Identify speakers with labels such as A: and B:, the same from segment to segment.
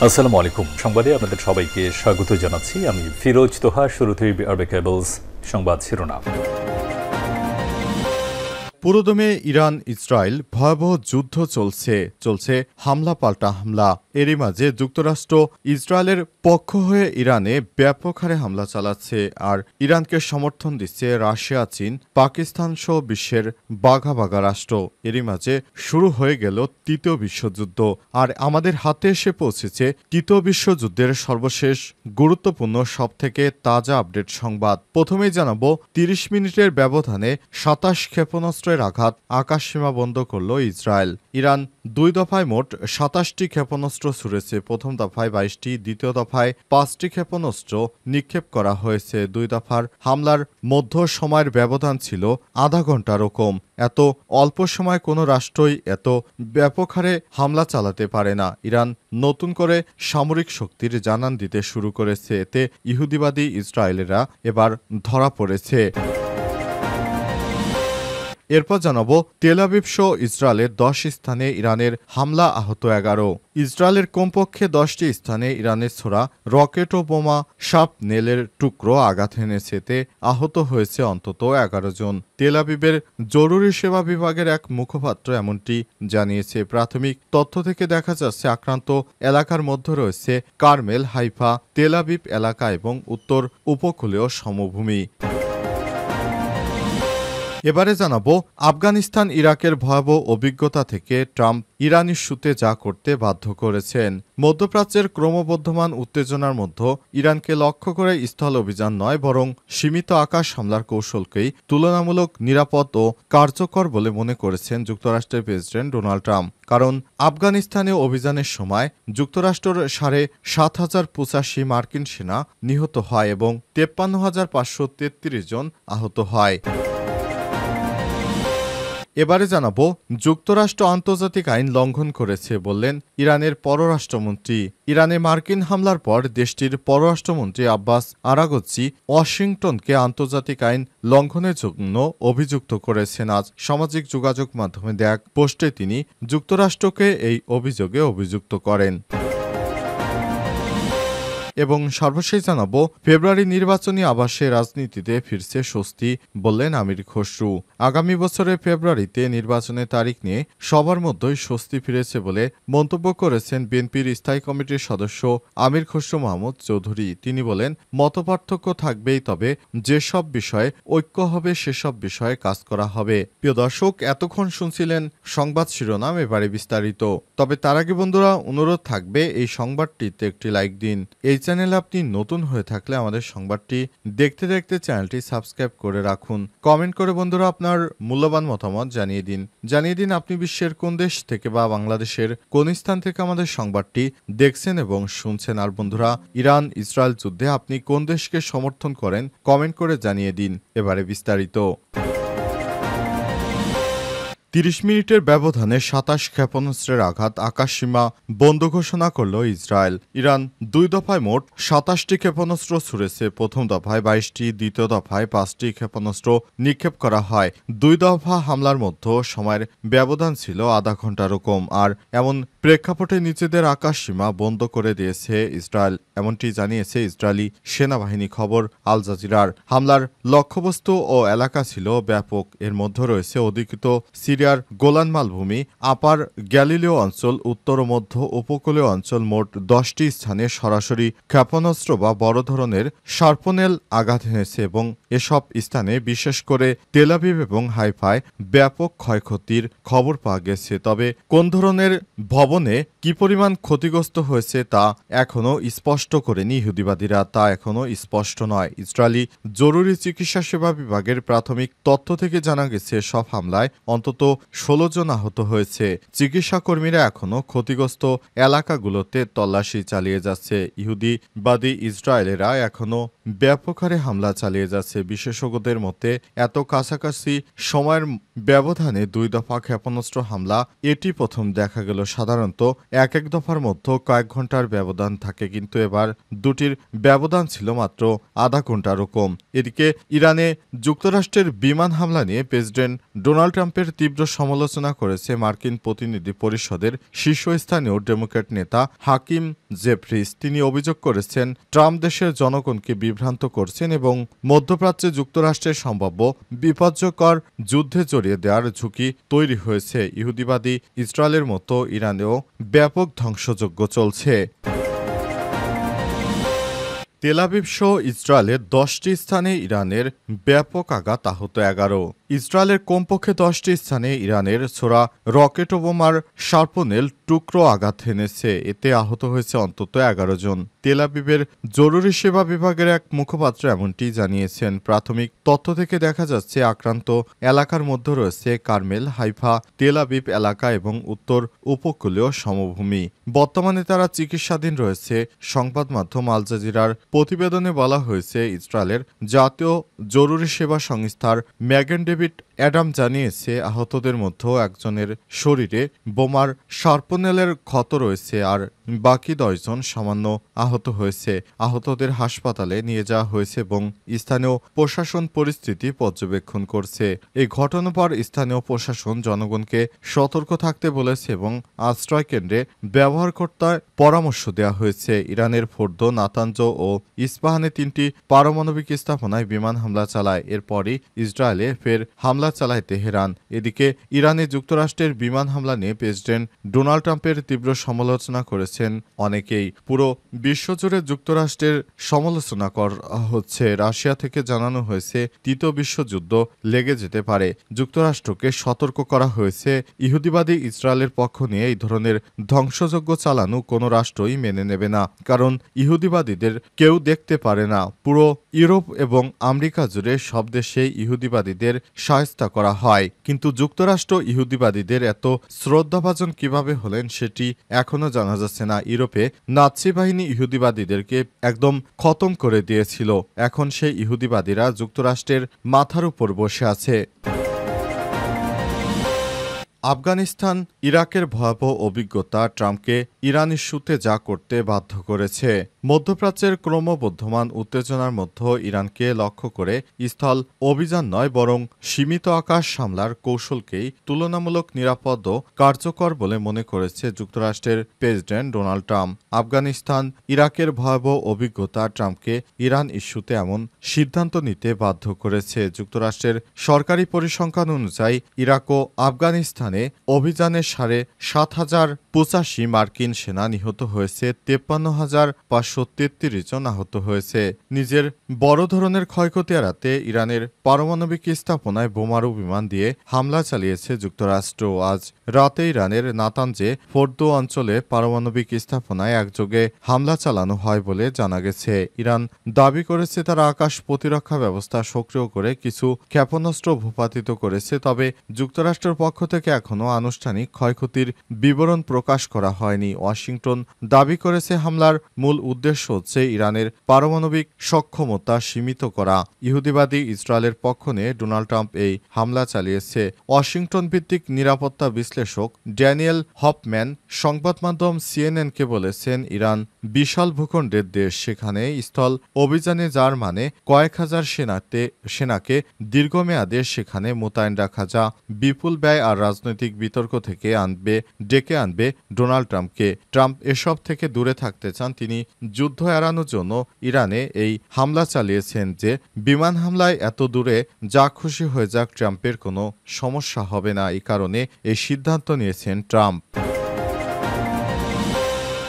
A: আসসালামু আলাইকুম। সংবাদে আপনাদের সবাইকে স্বাগত জানাচ্ছি। আমি ফিরোজ তোহা। শুরুতেই আরবে কেবলস সংবাদ শিরোনাম।
B: পুরোদমে ইরান ইসরায়েল ভয়াবহ যুদ্ধ চলছে হামলা পাল্টা হামলা। এরই মাঝে যুক্তরাষ্ট্র ইসরায়েলের পক্ষ হয়ে ইরানে ব্যাপক হারে হামলা চালাচ্ছে, আর ইরানকে সমর্থন দিচ্ছে রাশিয়া, চীন, পাকিস্তান সহ বিশ্বের বাঘা বাঘা রাষ্ট্র। এরই মাঝে শুরু হয়ে গেল তৃতীয় বিশ্বযুদ্ধ, আর আমাদের হাতে এসে পৌঁছেছে তৃতীয় বিশ্বযুদ্ধের সর্বশেষ গুরুত্বপূর্ণ সবথেকে তাজা আপডেট সংবাদ। প্রথমেই জানাবো ৩০ মিনিটের ব্যবধানে ২৭ ক্ষেপণাস্ত্রের আঘাত আকাশসীমা বন্ধ করল ইসরায়েল। ইরান দুই দফায় মোট ২৭টি ক্ষেপণাস্ত্র ছুড়েছে। প্রথম দফায় ২২টি, দ্বিতীয় দফায় ৫টি ক্ষেপণাস্ত্র নিক্ষেপ করা হয়েছে। দুই দফার হামলার মধ্য সময়ের ব্যবধান ছিল আধা ঘন্টারও কম। এত অল্প সময় কোনো রাষ্ট্রই এত ব্যাপক হারে হামলা চালাতে পারে না। ইরান নতুন করে সামরিক শক্তির জানান দিতে শুরু করেছে। এতে ইহুদিবাদী ইসরায়েলেরা এবার ধরা পড়েছে। এরপর জানাবো তেল আবিব সহ ইসরায়েলের ১০ স্থানে ইরানের হামলা, আহত ১১। ইসরায়েলের কমপক্ষে ১০টি স্থানে ইরানের ছোড়া রকেট ও বোমা শাপনেলের টুকরো আঘাত এনেছে। এতে আহত হয়েছে অন্তত ১১ জন। তেল আবিবের জরুরি সেবা বিভাগের এক মুখপাত্র এমনটি জানিয়েছে। প্রাথমিক তথ্য থেকে দেখা যাচ্ছে আক্রান্ত এলাকার মধ্যে রয়েছে কারমেল, হাইফা, তেল আবিব এলাকা এবং উত্তর উপকূলীয় সমভূমি। এবারে জানাবো আফগানিস্তান ইরাকের ভয়াবহ অভিজ্ঞতা থেকে ট্রাম্প ইরান ইস্যুতে যা করতে বাধ্য করেছেন। মধ্যপ্রাচ্যের ক্রমবর্ধমান উত্তেজনার মধ্যে ইরানকে লক্ষ্য করে স্থল অভিযান নয়, বরং সীমিত আকাশ হামলার কৌশলকেই তুলনামূলক নিরাপদ ও কার্যকর বলে মনে করেছেন যুক্তরাষ্ট্রের প্রেসিডেন্ট ডোনাল্ড ট্রাম্প। কারণ আফগানিস্তানে অভিযানের সময় যুক্তরাষ্ট্রের ৭,৫৮৮ মার্কিন সেনা নিহত হয় এবং ৫৩,৫৩৩ জন আহত হয়। এবারে জানাবো যুক্তরাষ্ট্র আন্তর্জাতিক আইন লঙ্ঘন করেছে বললেন ইরানের পররাষ্ট্রমন্ত্রী। ইরানে মার্কিন হামলার পর দেশটির পররাষ্ট্রমন্ত্রী আব্বাস আরাগচ্চি ওয়াশিংটনকে আন্তর্জাতিক আইন লঙ্ঘনের জন্য অভিযুক্ত করেছেন। আজ সামাজিক যোগাযোগ মাধ্যমে দেয়া এক পোস্টে তিনি যুক্তরাষ্ট্রকে এই অভিযোগে অভিযুক্ত করেন। এবং সর্বশেষ জানাবো ফেব্রুয়ারি নির্বাচনী আবাসে রাজনীতিতে ফিরছে স্বস্তি বললেন আমির খসরু। আগামী বছরের ফেব্রুয়ারিতে নির্বাচনের তারিখ নিয়ে সবার মধ্যেই স্বস্তি ফিরেছে বলে মন্তব্য করেছেন বিএনপির স্থায়ী কমিটির সদস্য আমির খসরু মাহমুদ চৌধুরী। তিনি বলেন, মতপার্থক্য থাকবেই, তবে যেসব বিষয়ে ঐক্য হবে সেসব বিষয়ে কাজ করা হবে। প্রিয় দর্শক, এতক্ষণ শুনছিলেন সংবাদ শিরোনাম, এবারে বিস্তারিত। তবে তার আগে বন্ধুরা, অনুরোধ থাকবে এই সংবাদটিতে একটি লাইক দিন। এই চ্যানেলে আপনি নতুন হয়ে থাকলে আমাদের সংবাদটি দেখতে দেখতে চ্যানেলটি সাবস্ক্রাইব করে রাখুন। কমেন্ট করে বন্ধুরা আপনার মূল্যবান মতামত জানিয়ে দিন আপনি বিশ্বের কোন দেশ থেকে বা বাংলাদেশের কোন স্থান থেকে আমাদের সংবাদটি দেখছেন এবং শুনছেন। আর বন্ধুরা, ইরান ইসরায়েল যুদ্ধে আপনি কোন দেশকে সমর্থন করেন কমেন্ট করে জানিয়ে দিন। এবারে বিস্তারিত। ৩০ মিনিটের ব্যবধানে ২৭ ক্ষেপণাস্ত্রের আঘাত আকাশসীমা বন্ধ ঘোষণা করল ইসরায়েল। ইরান দুই দফায় মোট ২৭টি ক্ষেপণাস্ত্র ছুড়েছে। প্রথম দফায় ২২টি, দ্বিতীয় দফায় ৫টি ক্ষেপণাস্ত্র নিক্ষেপ করা হয়। দুই দফা হামলার মধ্যে সময়ের ব্যবধান ছিল আধা ঘন্টারও কম। আর এমন প্রেক্ষাপটে নিজেদের আকাশসীমা বন্ধ করে দিয়েছে ইসরায়েল, এমনটি জানিয়েছে ইসরায়েলি সেনাবাহিনী। খবর আল জাজিরার। হামলার লক্ষ্যবস্তু ও এলাকা ছিল ব্যাপক। এর মধ্যে রয়েছে অধিকৃত সিরিয়ার গোলান মালভূমি, আপার গ্যালিলীয় অঞ্চল, উত্তর ও মধ্য উপকূলীয় অঞ্চল। মোট 10টি স্থানে সরাসরি ক্ষেপণাস্ত্র বা বড় ধরনের শার্পনেল আঘাত এনেছে এবং এসব স্থানে বিশেষ করে তেল আবিব এবং হাইফায় ব্যাপক ক্ষয়ক্ষতির খবর পাওয়া গেছে। তবে কোন ধরনের ভবনে কি পরিমাণ ক্ষতিগ্রস্ত হয়েছে তা এখনও স্পষ্ট করেনি ইহুদিবাদীরা, তা এখনও স্পষ্ট নয়। ইসরায়েলি জরুরি চিকিৎসা সেবা বিভাগের প্রাথমিক তথ্য থেকে জানা গেছে সব হামলায় অন্তত ১৬ জন আহত হয়েছে। চিকিৎসা কর্মীরা এখনও ক্ষতিগ্রস্ত এলাকাগুলোতে তল্লাশি চালিয়ে যাচ্ছে। ইহুদিবাদী ইসরায়েলেরা এখনও ব্যাপক হারে হামলা চালিয়ে যাচ্ছে। বিশেষজ্ঞদের মতে এত কাছাকাছি সময়ের ব্যবধানে 2 দফা ক্ষেপণাস্ত্র হামলা এটি প্রথম দেখা গেল। সাধারণত এক দফার মধ্যে কয়েক ঘন্টার ব্যবধান থাকে, কিন্তু এবার দুটির ব্যবধান ছিল মাত্র আধা ঘন্টারও কম। এদিকে ইরানে যুক্তরাষ্ট্রের বিমান হামলা নিয়ে প্রেসিডেন্ট ডোনাল্ড ট্রাম্পের তীব্র সমালোচনা করেছে মার্কিন প্রতিনিধি পরিষদের শীর্ষস্থানীয় ডেমোক্র্যাট নেতা হাকিম জেফরিস। তিনি অভিযোগ করেছেন ট্রাম্প দেশের জনগণকে বিভ্রান্ত করছেন এবং মধ্যপ্রাচ্যে যুক্তরাষ্ট্রের সম্ভাব্য বিপজ্জনক যুদ্ধে জড়িয়ে দেওয়ার ঝুঁকি তৈরি হয়েছে। ইহুদিবাদী ইসরায়েলের মতো ইরানেও ব্যাপক ধ্বংসযজ্ঞ চলছে। তেল আবিব সহ ইসরায়েলের 10টি স্থানে ইরানের ব্যাপক আঘাত, আহত 11। ইসরায়েলের কমপক্ষে 10টি স্থানে ইরানের ছোড়া রকেট ও বোমার শার্পনেল টুকরো আঘাত হেনেছে। এতে আহত হয়েছে অন্তত 11 জন। তেল আবিবের জরুরি সেবা বিভাগের এক মুখপাত্র এমনটি জানিয়েছেন। প্রাথমিক তথ্য থেকে দেখা যাচ্ছে আক্রান্ত এলাকার মধ্যে রয়েছে কারমেল, হাইফা, তেল আবিব এলাকা এবং উত্তর উপকূলীয় সমভূমি। বর্তমানে তারা চিকিৎসাধীন রয়েছে। সংবাদ মাধ্যম আল জাজিরার প্রতিবেদনে বলা হয়েছে, ইসরায়েলের জাতীয় জরুরি সেবা সংস্থার ম্যাগেন ডেভিড অ্যাডাম জানিয়েছে, আহতদের মধ্যে একজনের শরীরে বোমার শার্পনেলের ক্ষত রয়েছে আর বাকি 10 জন সামান্য আহত হয়েছে। আহতদের হাসপাতালে নিয়ে যাওয়া হয়েছে এবং স্থানীয় প্রশাসন পরিস্থিতি পর্যবেক্ষণ করছে। এই ঘটনার পর স্থানীয় প্রশাসন জনগণকে সতর্ক থাকতে বলেছে এবং আশ্রয় কেন্দ্রে ব্যবহার করতে পরামর্শ দেওয়া হয়েছে। ইরানের ফোর্দো, নাতাঞ্জ ও ইস্পাহানে 3টি পারমাণবিক স্থাপনায় বিমান হামলা চালায়। এরপরই ইসরায়েলে ফের হামলা চালায় তেহরান। এদিকে ইরানে যুক্তরাষ্ট্রের বিমান হামলা নিয়ে প্রেসিডেন্ট ডোনাল্ড ট্রাম্পের তীব্র সমালোচনা করেছেন অনেকেই। পুরো বিশ্বজুড়ে যুক্তরাষ্ট্রের সমালোচনা করা হচ্ছে। রাশিয়া থেকে জানানো হয়েছে তৃতীয় বিশ্বযুদ্ধ লেগে যেতে পারে। যুক্তরাষ্ট্রকে সতর্ক করা হয়েছে, ইহুদিবাদী ইসরায়েলের পক্ষ নিয়ে এই ধরনের ধ্বংসযজ্ঞ চালানো কোনো রাষ্ট্রই মেনে নেবে না, কারণ ইহুদিবাদীদের কেউ দেখতে পারে না। পুরো ইউরোপ এবং আমেরিকা জুড়ে সব দেশেই ইহুদিবাদীদের শায়েস্তা করা হয়, কিন্তু যুক্তরাষ্ট্র ইহুদিবাদীদের এত শ্রদ্ধাভাজন কিভাবে হলেন সেটি এখনো জানা যাচ্ছে না। ইউরোপে নাৎসি বাহিনী ইহুদিবাদীদেরকে একদম খতম করে দিয়েছিল। এখন সেই ইহুদিবাদীরা যুক্তরাষ্ট্রের মাথার উপর বসে আছে। আফগানিস্তান ইরাকের ভয়াবহ অভিজ্ঞতা ট্রাম্পকে ইরান ইস্যুতে যা করতে বাধ্য করেছে। মধ্যপ্রাচ্যের ক্রমবর্ধমান উত্তেজনার মধ্যে ইরানকে লক্ষ্য করে স্থল অভিযান নয়, বরং সীমিত আকাশ হামলার কৌশলকেই তুলনামূলক নিরাপদ ও কার্যকর বলে মনে করেছে যুক্তরাষ্ট্রের প্রেসিডেন্ট ডোনাল্ড ট্রাম্প। আফগানিস্তান ইরাকের ভয়াবহ অভিজ্ঞতা ট্রাম্পকে ইরান ইস্যুতে এমন সিদ্ধান্ত নিতে বাধ্য করেছে। যুক্তরাষ্ট্রের সরকারি পরিসংখ্যান অনুযায়ী ইরাক ও আফগানিস্তান অভিযানে 7,585 মার্কিন সেনা নিহত হয়েছে, 53,533 জন আহত হয়েছে। নিজের বড় ধরনের ক্ষয়ক্ষতি এড়াতে ইরানের পারমাণবিক স্থাপনায় বোমারু বিমান দিয়ে হামলা চালিয়েছে যুক্তরাষ্ট্র। আজ রাতে ইরানের নাতাঞ্জে ফোর্দো অঞ্চলে পারমাণবিক স্থাপনায় একযোগে হামলা চালানো হয় বলে জানা গেছে। ইরান দাবি করেছে তারা আকাশ প্রতিরক্ষা ব্যবস্থা সক্রিয় করে কিছু ক্ষেপণাস্ত্র ভূপাতিত করেছে, তবে যুক্তরাষ্ট্রের পক্ষ থেকে এখনও আনুষ্ঠানিক ক্ষয়ক্ষতির বিবরণ প্রকাশ করা হয়নি। ওয়াশিংটন দাবি করেছে হামলার মূল উদ্দেশ্য হচ্ছে ইরানের পারমাণবিক সক্ষমতা সীমিত করা। ইহুদিবাদী ইসরায়েলের পক্ষ নিয়ে ডোনাল্ড ট্রাম্প এই হামলা চালিয়েছে। ওয়াশিংটন ভিত্তিক নিরাপত্তা বিশ্লেষক ড্যানিয়েল হফম্যান সংবাদ মাধ্যম সিএনএনকে বলেছেন, ইরান বিশাল ভূখণ্ডের দেশ, সেখানে স্থল অভিযানে যার মানে কয়েক হাজার সেনাকে দীর্ঘমেয়াদে সেখানে মোতায়েন রাখা, যা বিপুল ব্যয় আর রাজনৈতিক বিতর্ক থেকে ডেকে আনবে ডোনাল্ড ট্রাম্পকে। ট্রাম্প এসব থেকে দূরে থাকতে চান। তিনি যুদ্ধ এড়ানোর জন্য ইরানে এই হামলা চালিয়েছেন যে বিমান হামলায় এত দূরে যা খুশি হয়ে যাক, ট্রাম্পের কোনো সমস্যা হবে না। এই কারণে এই সিদ্ধান্ত নিয়েছেন ট্রাম্প।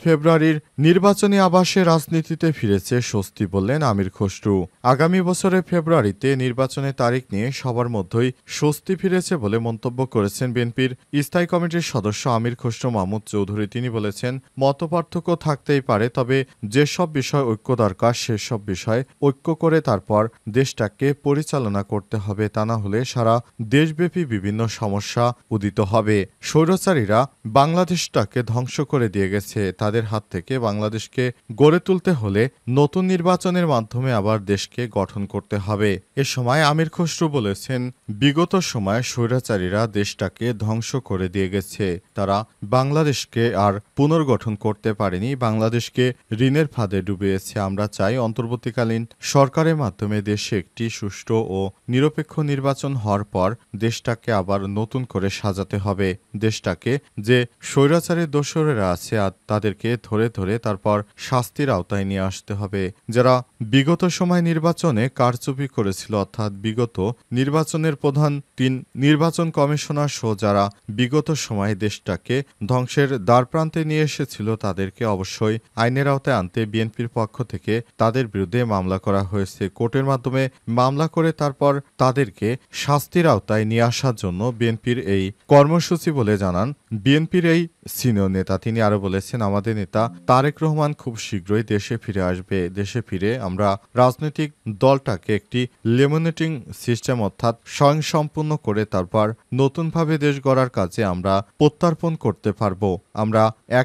B: ফেব্রুয়ারির নির্বাচনী আবাসে রাজনীতিতে ফিরেছে স্বস্তি, বললেন আমির খসরু। আগামী বছরের ফেব্রুয়ারিতে নির্বাচনের তারিখ নিয়ে সবার মধ্যেই স্বস্তি ফিরেছে বলে মন্তব্য করেছেন বিএনপির স্থায়ী কমিটির সদস্য আমির খসরু মাহমুদ চৌধুরী। তিনি বলেছেন, মতপার্থক্য থাকতেই পারে, তবে যেসব বিষয় ঐক্য দরকার সেসব বিষয় ঐক্য করে তারপর দেশটাকে পরিচালনা করতে হবে, তা না হলে সারা দেশব্যাপী বিভিন্ন সমস্যা উদিত হবে। স্বৈরাচারীরা বাংলাদেশটাকে ধ্বংস করে দিয়ে গেছে, তাদের হাত থেকে বাংলাদেশকে গড়ে তুলতে হলে নতুন নির্বাচনের মাধ্যমে আবার দেশকে গঠন করতে হবে। এ সময় আমির খসরু বলেছেন, বিগত সময়ে স্বৈরাচারীরা দেশটাকে ধ্বংস করে দিয়ে গেছে। তারা বাংলাদেশকে আর পুনর্গঠন করতে পারেনি, বাংলাদেশকে ঋণের ফাঁদে ডুবিয়েছে। আমরা চাই অন্তর্বর্তীকালীন সরকারের মাধ্যমে দেশে একটি সুষ্ঠু ও নিরপেক্ষ নির্বাচন হওয়ার পর দেশটাকে আবার নতুন করে সাজাতে হবে। দেশটাকে যে স্বৈরাচারের দোসরেরা আছে আর তাদেরকে ধরে ধরে তারপর শাস্তির আওতায় নিয়ে আসতে হবে। যারা বিগত সময় নির্বাচনে কারচুপি করেছিল, অর্থাৎ বিগত নির্বাচনের প্রধান ৩ নির্বাচন কমিশনার সহ যারা বিগত সময়ে দেশটাকে ধ্বংসের দ্বারপ্রান্তে নিয়ে এসেছিল, তাদেরকে অবশ্যই আইনের আওতায় আনতে বিএনপির পক্ষ থেকে তাদের বিরুদ্ধে মামলা করা হয়েছে। কোর্টের মাধ্যমে মামলা করে তারপর তাদেরকে শাস্তির আওতায় নিয়ে আসার জন্য বিএনপির এই কর্মসূচি বলে জানান বিএনপির এই সিনিয়র নেতা। তিনি আরো বলেছেন, আমাদের নেতা তারেক রহমান খুব শীঘ্রই দেশে ফিরে আসবে। দেশে ফিরে আমরা রাজনৈতিক দলটাকে একটি লেমিনেটিং সিস্টেম অর্থাৎ স্বয়ংসম্পূর্ণ করে তারপর নতুনভাবে দেশ গড়ার কাজে আমরা প্রত্যর্পণ করতে পারব। আমরা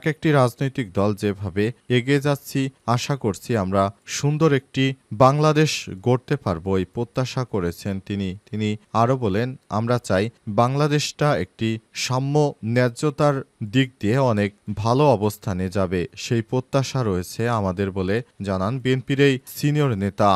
B: একটি রাজনৈতিক দল যেভাবে এগিয়ে যাচ্ছি, আশা করছি আমরা সুন্দর একটি বাংলাদেশ গড়তে পারব, এই প্রত্যাশা করেছেন তিনি আরো বলেন, আমরা চাই বাংলাদেশটা একটি সাম্য ন্যায্যতার দিক দিয়ে অনেক ভালো অবস্থানে যাবে, সেই প্রত্যাশা রয়েছে আমাদের বলে জানান বিএনপির এই সিনিয়র নেতা।